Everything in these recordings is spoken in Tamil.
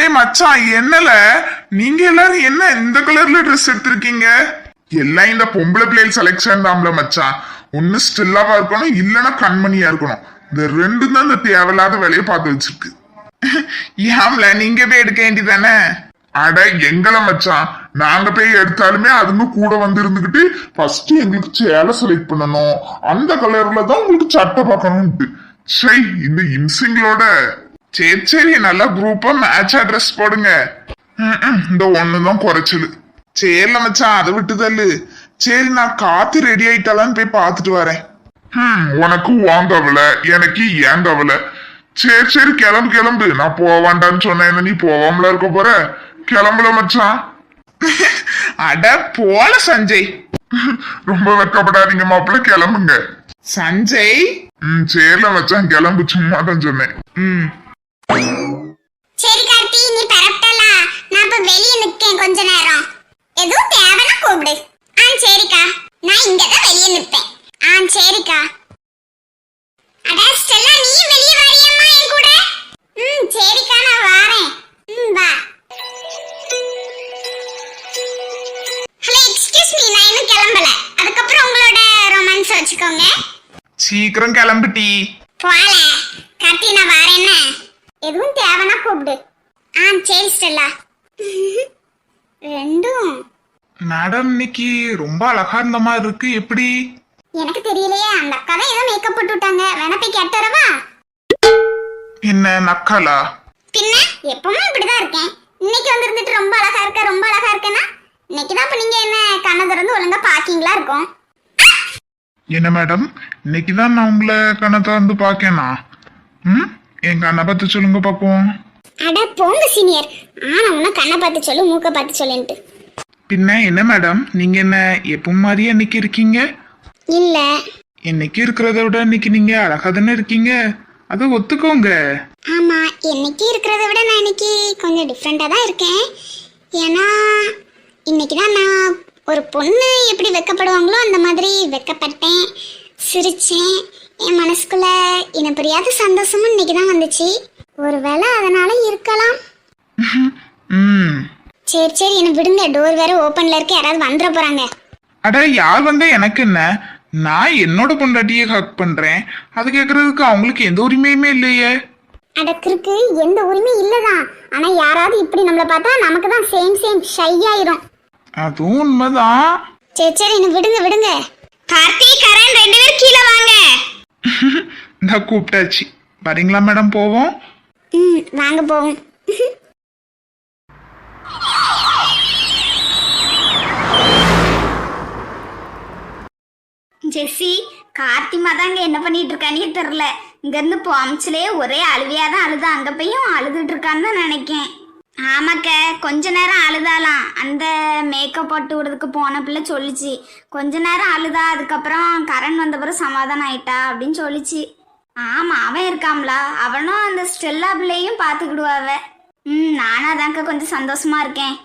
டேய் மச்சான், என்னல நீங்க எல்லாரும் என்ன இந்த கலர்ல ட்ரெஸ் எடுத்திருக்கீங்க? எல்லாம் இந்த பொம்பளை பிள்ளைகள் செலெக்ஷன் தான்ல மச்சான். ஒண்ணு ஸ்டில்லாவா இருக்கணும், இல்லைன்னா கண்மணியா இருக்கணும். இந்த ரெண்டு தான் இந்த தேவையில்லாத வேலையை பார்த்து வச்சிருக்கு. ஏம்ல நீங்க போய் எடுக்க வேண்டியதானே? அட எங்கள மச்சான், நாங்க போய் எடுத்தாலுமே அதுங்க கூட வந்து இருந்துகிட்டு ஃபர்ஸ்ட் எங்களுக்கு சேலை செலக்ட் பண்ணணும், அந்த கலர்ல தான் உங்களுக்கு சட்டை பார்க்கணும்ட்டு. சரி இந்த இன்சிங்களோட சரி சரி நல்லா குரூப்பா மேட்சா ட்ரெஸ் போடுங்க. இந்த ஒண்ணுதான் குறைச்சலு. சரில மச்சான், அதை விட்டுதல்லு. சரி நான் காத்து ரெடி ஆயிட்டாலான்னு போய் பார்த்துட்டு வரேன். உனக்கு வாங்கவல, எனக்கு ஏன் கவல. சரி சரி கிளம்பு கிளம்பு. நான் போவாண்டான்னு சொன்னேன், நீ போவாமல இருக்க போற. கிளம்புல மச்சான். அட போல சஞ்சய். ரொம்ப வெக்கப்படாதீங்க மாப்பிள்ள, கிளம்புங்க. சஞ்சய் சரில மச்சான் கிளம்பு, சும்மா தான் சொன்னேன். சரி கார்த்தி, நீ பரப்பட்டல. நான் இப்ப வெளிய நிக்கேன் கொஞ்ச நேரம். எதுவும் தேவைனா கூப்பிடு. சரிக்கா, நான் இங்க தான் வெளிய நிப்பேன். சரிக்கா. அட ஸ்டெல்லா, நீ வெளிய வரியாம்மா என் கூட? சரிக்கா, நான் வரேன். வா. ஹலோ எக்ஸ்கியூஸ் மீ, நான் இன்னும் கிளம்பல. அதுக்கப்புறம் உங்களோட ரொமான்ஸ் வச்சுக்கோங்க. சீக்கிரம் கிளம்பிட்டி. போல கார்த்தி, நான் வரேன்னு. எதுவும் தேவைனா கூப்பிடு. சரி ஸ்டெல்லா. ரெண்டும் மேடம் இன்னைக்கு ரொம்ப அழகா இருந்த மாதிரி இருக்கு. எப்படி? எனக்கு தெரியலையே, அந்த அக்கா தான் ஏதோ மேக்கப் போட்டு விட்டாங்க. வேணா போய் கேட்டு வரவா? என்ன நக்கலா? பின்ன எப்பவுமே இப்படிதான் இருக்கேன். இன்னைக்கு வந்து இருந்துட்டு ரொம்ப அழகா இருக்க ரொம்ப அழகா இருக்கேன்னா இன்னைக்கு தான் இப்ப நீங்க என்ன கண்ணை திறந்து ஒழுங்கா பாக்கீங்களா இருக்கும். என்ன மேடம், இன்னைக்குதான் நான் உங்களை கண்ணை திறந்து பாக்கேனா? என் கண்ணை பார்த்து சொல்லுங்க பாப்போம். அட போங்க சீனியர். உன்ன கண்ணை பார்த்து சொல்லு, மூக்க பார்த்து சொல்லுன்ட்டு. பின்ன என்ன மேடம், நீங்க என்ன எப்பவும் மாதிரியே இன்னைக்கு இருக்கீங்க? இல்ல, இன்னைக்கு இருக்கிறத விட இன்னைக்கு நீங்க அழகா தானே இருக்கீங்க, அதை ஒத்துக்கோங்க. ஆமா, இன்னைக்கு இருக்கிறத விட நான் இன்னைக்கு கொஞ்சம் டிஃப்ரெண்டா தான் இருக்கேன். ஏன்னா இன்னைக்கு தான் நான் ஒரு பொண்ணு எப்படி வெக்கப்படுவாங்களோ அந்த மாதிரி வெக்கப்பட்டேன், சிரிச்சேன். என் மனசுக்குள்ள என்ன புரியாத சந்தோஷமும் இன்னைக்கு தான் வந்துச்சு. ஒருவேளை அதனால இருக்கலாம். சரி சரி, என்ன விடுங்க. டோர் வேற ஓப்பன்ல இருக்கு, யாராவது வந்துட போறாங்க. அட யார் வந்தா எனக்கு என்ன? நான் என்னோட பொண்டாட்டியை ஹக் பண்றேன், அது கேக்குறதுக்கு அவங்களுக்கு எந்த உரிமையுமே இல்லையே. அடக்கிருக்கு, எந்த உரிமையும் இல்லதான். ஆனா யாராவது இப்படி நம்மள பார்த்தா நமக்கு தான் சேம் ஷை ஆயிரும். அதுவும் உண்மைதான். சரி சரி, என்ன விடுங்க விடுங்க. கார்த்திக், கரண் ரெண்டு பேரும் கீழே வாங்க. நான் கூப்பிட்டாச்சு, வரீங்களா மேடம்? போவோம். வாங்க போவோம். ஜெஸ்ஸி, கார்த்திமா தாங்க என்ன பண்ணிட்டு இருக்கானே தெரில. இங்கேருந்து போமிச்சிலே ஒரே அழுவியாக தான் அழுதா. அங்கே போயும் அழுதுட்டு இருக்கான்னு தான் நினைக்கேன். ஆமாக்க, கொஞ்ச நேரம் அழுதாலாம். அந்த மேக்கப் போட்டு விடுறதுக்கு போன பிள்ளை சொல்லிச்சு. கொஞ்ச நேரம் அழுதா, அதுக்கப்புறம் கரண் வந்த பிறகு சமாதானம் ஆயிட்டா அப்படின்னு சொல்லிச்சு. ஆமாம், அவன் இருக்காம்லா, அவனும் அந்த ஸ்டெல்லா பிள்ளையும் பார்த்துக்கிடுவாவ. நானும் அதாங்க கொஞ்சம் சந்தோஷமா இருக்கேன்.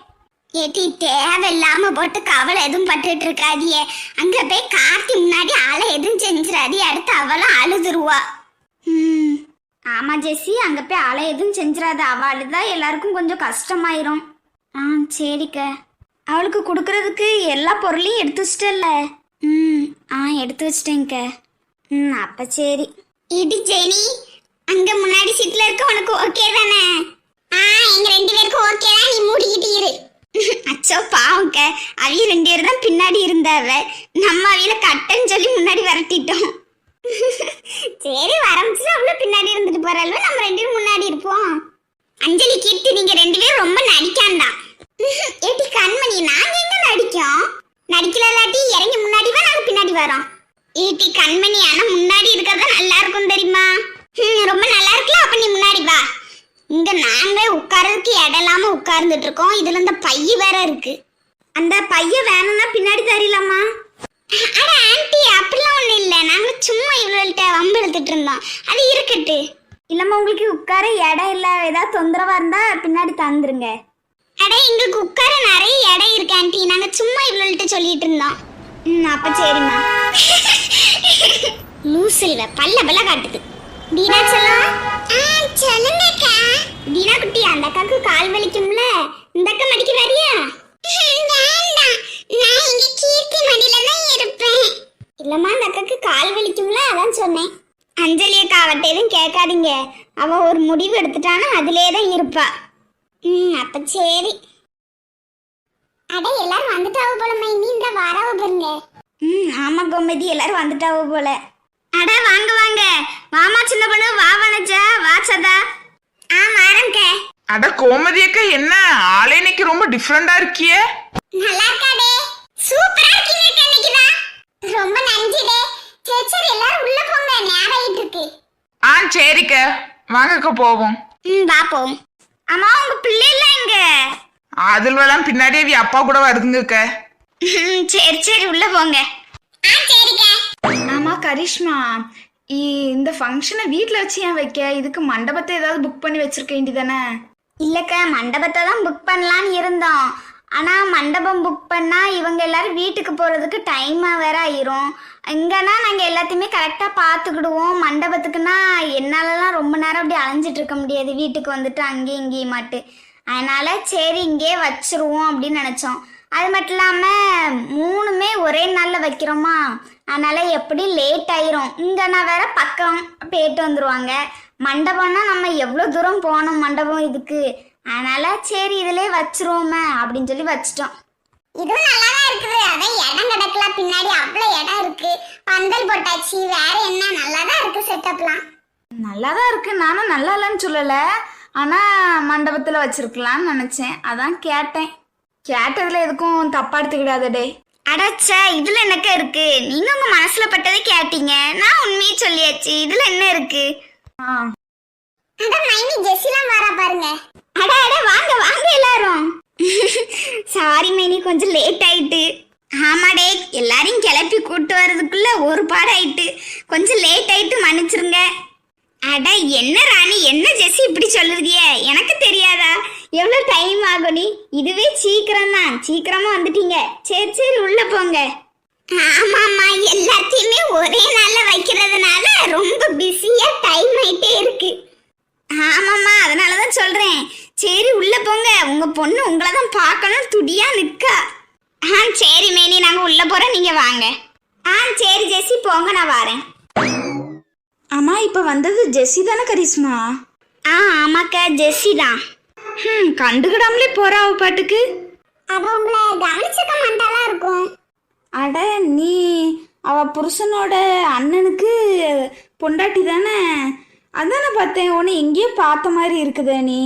ஏட்டி, தேவையில்லாம போட்டு கவலை எதுவும் பட்டுட்டு இருக்காதியே. அங்க போய் கார்த்தி முன்னாடி ஆளை எதுவும் செஞ்சிடாதி, அடுத்து அவளும் அழுதுருவா. ஆமா ஜெஸ்ஸி, அங்க போய் ஆளை எதுவும் செஞ்சிடாத. அவள் அழுதா எல்லாருக்கும் கொஞ்சம் கஷ்டமாயிரும். சரிக்க. அவளுக்கு கொடுக்கறதுக்கு எல்லா பொருளையும் எடுத்து வச்சிட்டல்ல? எடுத்து வச்சிட்டேங்க. அப்ப சரி. இது ஜெனி, அங்க முன்னாடி சீட்ல இருக்க உனக்கு ஓகே தானே? எங்க ரெண்டு பேருக்கும் ஓகே தான், நீ மூடிக்கிட்டு இரு. அச்சோ பாவங்க, அவிய ரெண்டு பேரும் தான் பின்னாடி இருந்தாவ. நம்ம அவியில கட்டன்னு சொல்லி முன்னாடி விரட்டிட்டோம். சரி, வரமிச்சுல அவ்வளோ பின்னாடி இருந்துட்டு போறாள், நம்ம ரெண்டு பேரும் முன்னாடி இருப்போம். அஞ்சலி, கீர்த்தி, நீங்க ரெண்டு பேரும் ரொம்ப நடிக்காண்டாம். ஏட்டி கண்மணி, நாங்க எங்க நடிக்கோம்? நடிக்கலாட்டி இறங்கி முன்னாடி வா, நாங்க பின்னாடி வரோம். ஏட்டி கண்மணி, ஆனா முன்னாடி இருக்கிறதா நல்லா இருக்கும் தெரியுமா? ரொம்ப நல்லா இருக்குல்ல, அப்ப நீ முன்னாடி வா. இங்க நாங்க உட்கார்றதுக்கு இடம் இல்லாம உட்கார்ந்துட்டு இருக்கோம். இதுல இந்த பைய வேற இருக்கு. அந்த பைய வேணும்னா பின்னாடி தரலாமா? அட ஆண்டி, அப்படிலாம் ஒண்ணும் இல்ல. நாங்க சும்மா இவ்வளோட்ட வம்பு எடுத்துட்டு இருந்தோம், அது இருக்கட்டு. இல்லம்மா, உங்களுக்கு உட்கார இடம் இல்ல, ஏதாவது தொந்தரவா இருந்தா பின்னாடி தந்துருங்க. அட, எங்களுக்கு உட்கார நிறைய இடம் இருக்கு ஆண்டி, நாங்க சும்மா இவ்வளோட்ட சொல்லிட்டு இருந்தோம். அப்ப சரிம்மா. லூசில்வ பல்ல பல்ல காட்டுது. தீனா சொல்லுங்க. சொல்லுங்கக்கா. தீனா குட்டி, அந்த அக்காக்கு கால் கேட்காதீங்க. அவ ஒரு முடிவு எடுத்துட்டானா அதிலே தான் இருப்பா. அப்ப சரி. அட எல்லாரும் வந்துட்டாவ போல மைனி, இந்த வாராவ பாருங்க. ஆமா கோமதி, எல்லாரும் வந்துட்டாவோ போல. அட வாங்க வாங்க, வாமா சின்ன பொண்ணு, வா வனஜா, வா சதா. வாரங்க. அட கோமதி அக்கா, என்ன ஆளே இன்னைக்கு ரொம்ப டிஃப்ரெண்டா இருக்கியே. நல்லா இருக்காடே, சூப்பரா இருக்கீங்க இன்னைக்குதான். ரொம்ப நன்றிடே. சரி சரி, எல்லாரும் உள்ள போங்க, நேரம் ஆயிட்டு இருக்கு. சரிக்க, வாங்கக்கா போவோம். வா போவோம். அம்மா உங்க பிள்ளை இல்ல இங்க? அதுலாம் பின்னாடியே அப்பா கூட வருதுங்கக்க. சரி சரி, உள்ள போங்க. சரிங்க. ஆமா கரிஷ்மா, இந்த ஃபங்க்ஷனை வீட்டில் வச்சு ஏன் வைக்க? இதுக்கு மண்டபத்தை ஏதாவது புக் பண்ணி வச்சிருக்க வேண்டியதானே? இல்லைக்கா, மண்டபத்தை தான் புக் பண்ணலான்னு இருந்தோம். ஆனால் மண்டபம் புக் பண்ணால் இவங்க எல்லாரும் வீட்டுக்கு போகிறதுக்கு டைமாக வேற ஆயிரும். இங்கன்னா நாங்கள் எல்லாத்தையுமே கரெக்டாக பார்த்துக்கிடுவோம். மண்டபத்துக்குன்னா என்னாலலாம் ரொம்ப நேரம் அப்படி அலைஞ்சிட்டு இருக்க முடியாது, வீட்டுக்கு வந்துட்டு அங்கேயும் இங்கேயும் மாட்டு. அதனால் சரி இங்கே வச்சிருவோம் அப்படின்னு நினச்சோம். அது மட்டும் இல்லாமல் 3மே ஒரே நாளில் வைக்கிறோமா, அதனால் எப்படி லேட் ஆயிரும். இங்கன்னா வேற பக்கம் போயிட்டு வந்துடுவாங்க. மண்டபம்னா நம்ம எவ்வளோ தூரம் போகணும் மண்டபம் இதுக்கு, அதனால சரி இதிலே வச்சிருவோமே அப்படின்னு சொல்லி வச்சிட்டோம். இதுவும் நல்லாதான் இருக்குது. அதான் இடம் கிடக்கலாம், பின்னாடி அவ்வளவு இடம் இருக்கு. பந்தல் போட்டாச்சு, வேற என்ன, நல்லாதான் இருக்கு செட்டப்லாம். நல்லா தான் இருக்கு, நானும் நல்லா இல்லைன்னு சொல்லலை. ஆனால் மண்டபத்தில் வச்சிருக்கலான்னு நினச்சேன், அதான் கேட்டேன். கேட்டதில் எதுக்கும் தப்பா எடுத்துக்கிடாதடே. அடாச்சா, இதில் என்னக்க இருக்கு? நீங்கள் உங்கள் மனசில் பட்டதை கேட்டீங்க, நான் உண்மையை சொல்லியாச்சு, இதில் என்ன இருக்கு? அதான் மைனி ஜெஸ்ஸிலாம் வரா பாருங்க. அட அட, வாங்க வாங்க எல்லாரும். சாரி மைனி, கொஞ்சம் லேட் ஆயிட்டு. ஆமாடே, எல்லாரையும் கிளப்பி கூட்டு வர்றதுக்குள்ள ஒரு பாடு ஆயிட்டு, கொஞ்சம் லேட் ஆயிட்டு, மன்னிச்சிருங்க. அட என்ன ராணி, என்ன ஜெஸ்ஸி இப்படி சொல்லுதியே, எனக்கு தெரியாதா எவ்வளோ டைம் ஆகும்? நீ இதுவே சீக்கிரம் தான், சீக்கிரமா வந்துட்டீங்க. சரி சரி, உள்ள போங்க. ஆமாம்மா, எல்லாத்தையுமே ஒரே நாள்ல வைக்கிறதுனால ரொம்ப பிஸியா டைம் ஆயிட்டே இருக்கு. ஆமாம்மா, அதனால தான் சொல்கிறேன். சரி உள்ள போங்க, உங்கள் பொண்ணு உங்களை தான் பார்க்கணும் துடியா நிற்கா. சரி மேனி, நாங்கள் உள்ள போகிறோம், நீங்கள் வாங்க. சரி ஜெஸ்ஸி போங்க, நான் வரேன். அம்மா, இப்போ வந்தது ஜெஸ்ஸி தானே கரிஷ்மா? ஆமாக்கா, ஜெஸ்ஸி தான். கண்டுக்கிடாமலே போகிறா அவ பாட்டுக்கு. அவ உங்களை கவனிச்சுக்க மாட்டாளா இருக்கும். அட நீ அவ புருஷனோட அண்ணனுக்கு பொண்டாட்டி தானே, அதானே பார்த்தேன். உன்னை எங்கேயோ பார்த்த மாதிரி இருக்குதே. நீ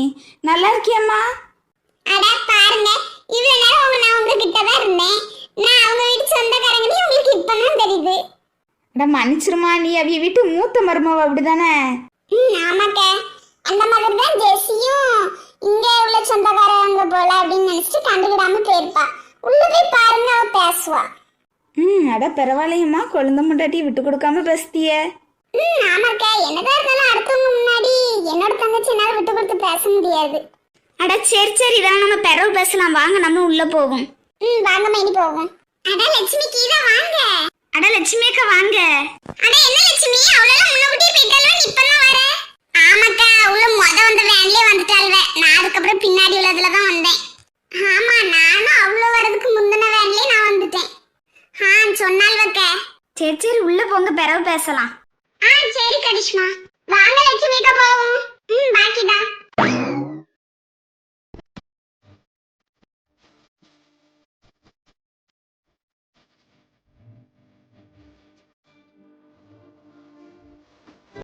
நல்லா இருக்கியம்மா? அட பாருங்க, இவ்வளவு நேரம் நான் உங்ககிட்ட தான் இருந்தேன். நான் அவங்க வீட்டு சொந்தக்காரங்களையும் உங்களுக்கு இப்பதான் தெரியுது. அட மன்னிச்சிருமா, நீ அவிய வீட்டு மூத்த மருமவ அப்படிதானே? ஆமாக்க, அந்த மாதிரி தான் ஜெஸ்ஸியும் இங்க உள்ள சொந்தக்காரங்க போல அப்படின்னு நினைச்சிட்டு கண்டுக்கிடாம போயிருப்பா. உள்ள போய் பாருங்க, அவ பேசுவா. அட பரவாயில்லையம்மா, குழந்தை முண்டாட்டி விட்டு கொடுக்காம பேசுதிய. ஆமாக்கா, என்னதான் இருந்தாலும் அடுத்தவங்க முன்னாடி என்னோட தங்கச்சி என்னால விட்டு கொடுத்து பேச முடியாது. அட சரி சரி, இதான் நம்ம பெறவு பேசலாம், வாங்க நம்ம உள்ள போவோம். வாங்க மைனி போவோம். அட லட்சுமி கீதா வாங்க. அட லட்சுமி அக்கா வாங்க. அட என்ன லட்சுமி, அவ்வளவு முன்னக்கூட்டியே போயிட்டாலும் இப்பதான் வர? ஆமாக்கா, உள்ள முத வந்த வேன்லயே வந்துட்டாள்வே. நான் அதுக்கப்புறம் பின்னாடி உள்ளதுல தான் வந்தேன். ஆமா, நானும் அவ்வளவு வரதுக்கு முந்தின வேன்லயே நான் வந்துட்டேன். சொன்னால் வைக்க. சரி சரி, உள்ள போங்க, பெறவு பேசலாம். சரி கரிஷ்மா.